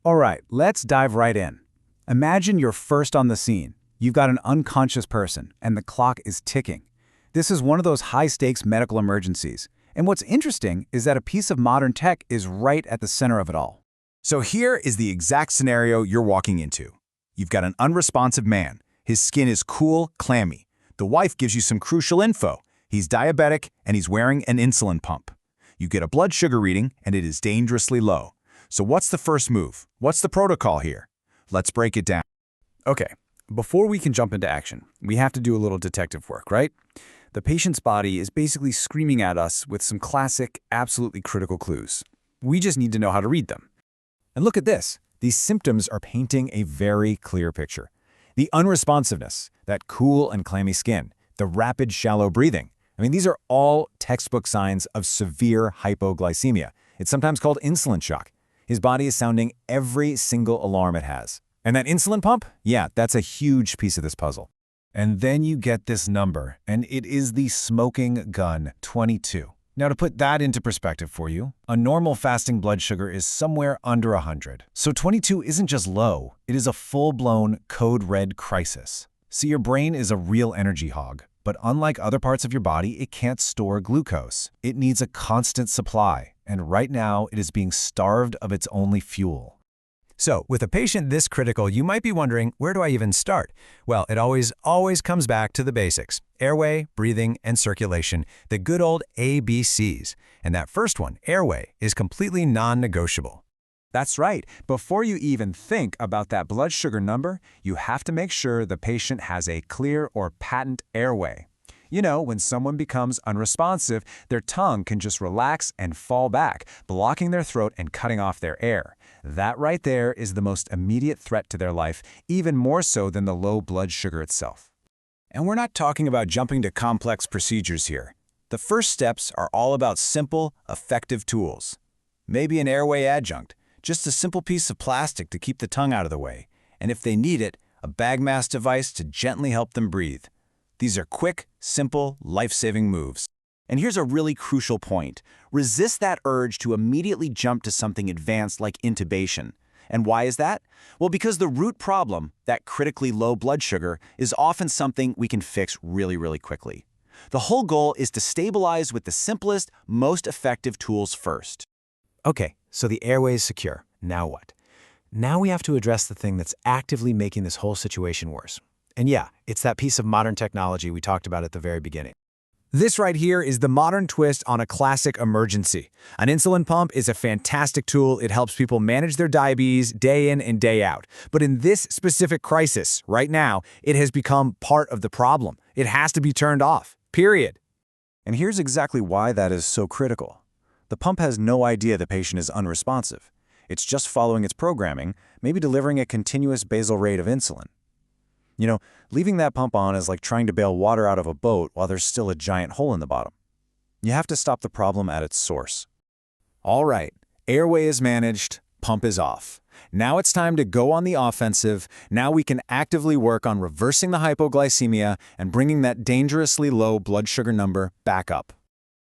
All right, let's dive right in. Imagine you're first on the scene. You've got an unconscious person, and the clock is ticking. This is one of those high-stakes medical emergencies. And what's interesting is that a piece of modern tech is right at the center of it all. So here is the exact scenario you're walking into. You've got an unresponsive man. His skin is cool, clammy. The wife gives you some crucial info. He's diabetic, and he's wearing an insulin pump. You get a blood sugar reading, and it is dangerously low. So what's the first move? What's the protocol here? Let's break it down. Okay, before we can jump into action, we have to do a little detective work, right? The patient's body is basically screaming at us with some classic, absolutely critical clues. We just need to know how to read them. And look at this. These symptoms are painting a very clear picture. The unresponsiveness, that cool and clammy skin, the rapid, shallow breathing. These are all textbook signs of severe hypoglycemia. It's sometimes called insulin shock. His body is sounding every single alarm it has. And that insulin pump? Yeah, that's a huge piece of this puzzle. And then you get this number, and it is the smoking gun, 22. Now, to put that into perspective for you, a normal fasting blood sugar is somewhere under 100. So 22 isn't just low, it is a full-blown code red crisis. See, your brain is a real energy hog, but unlike other parts of your body, it can't store glucose. It needs a constant supply, and right now it is being starved of its only fuel. So, with a patient this critical, you might be wondering, where do I even start? Well, it always comes back to the basics: airway, breathing, and circulation, the good old ABCs. And that first one, airway, is completely non-negotiable. That's right. Before you even think about that blood sugar number, you have to make sure the patient has a clear or patent airway. You know, when someone becomes unresponsive, their tongue can just relax and fall back, blocking their throat and cutting off their air. That right there is the most immediate threat to their life, even more so than the low blood sugar itself. And we're not talking about jumping to complex procedures here. The first steps are all about simple, effective tools. Maybe an airway adjunct, just a simple piece of plastic to keep the tongue out of the way, and if they need it, a bag mask device to gently help them breathe. These are quick, simple, life-saving moves. And here's a really crucial point. Resist that urge to immediately jump to something advanced like intubation. And why is that? Well, because the root problem, that critically low blood sugar, is often something we can fix really quickly. The whole goal is to stabilize with the simplest, most effective tools first. Okay, so the airway is secure. Now what? Now we have to address the thing that's actively making this whole situation worse. And yeah, it's that piece of modern technology we talked about at the very beginning. This right here is the modern twist on a classic emergency. An insulin pump is a fantastic tool. It helps people manage their diabetes day in and day out. But in this specific crisis, right now, it has become part of the problem. It has to be turned off, period. And here's exactly why that is so critical. The pump has no idea the patient is unresponsive. It's just following its programming, maybe delivering a continuous basal rate of insulin. You know, leaving that pump on is like trying to bail water out of a boat while there's still a giant hole in the bottom. You have to stop the problem at its source. All right, airway is managed, pump is off. Now it's time to go on the offensive. Now we can actively work on reversing the hypoglycemia and bringing that dangerously low blood sugar number back up.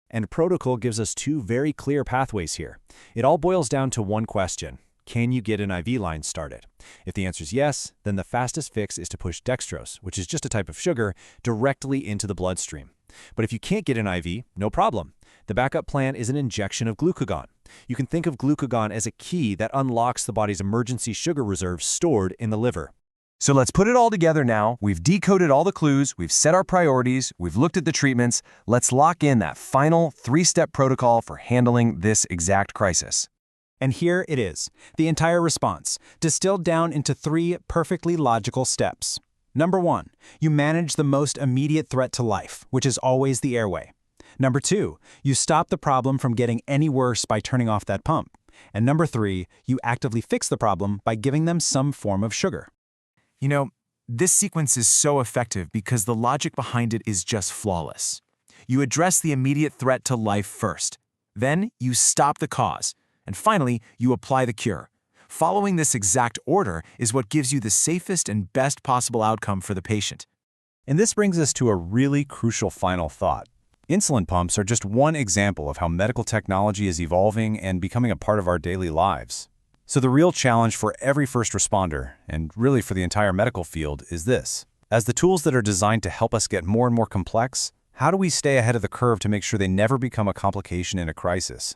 And protocol gives us two very clear pathways here. It all boils down to one question. Can you get an IV line started? If the answer is yes, then the fastest fix is to push dextrose, which is just a type of sugar, directly into the bloodstream. But if you can't get an IV, no problem. The backup plan is an injection of glucagon. You can think of glucagon as a key that unlocks the body's emergency sugar reserve stored in the liver. So let's put it all together now. We've decoded all the clues, we've set our priorities, we've looked at the treatments. Let's lock in that final three-step protocol for handling this exact crisis. And here it is, the entire response, distilled down into 3 perfectly logical steps. Number 1, you manage the most immediate threat to life, which is always the airway. Number 2, you stop the problem from getting any worse by turning off that pump. And number 3, you actively fix the problem by giving them some form of sugar. You know, this sequence is so effective because the logic behind it is just flawless. You address the immediate threat to life first. Then you stop the cause. And finally, you apply the cure. Following this exact order is what gives you the safest and best possible outcome for the patient. And this brings us to a really crucial final thought. Insulin pumps are just one example of how medical technology is evolving and becoming a part of our daily lives. So the real challenge for every first responder, and really for the entire medical field, is this. As the tools that are designed to help us get more and more complex, how do we stay ahead of the curve to make sure they never become a complication in a crisis?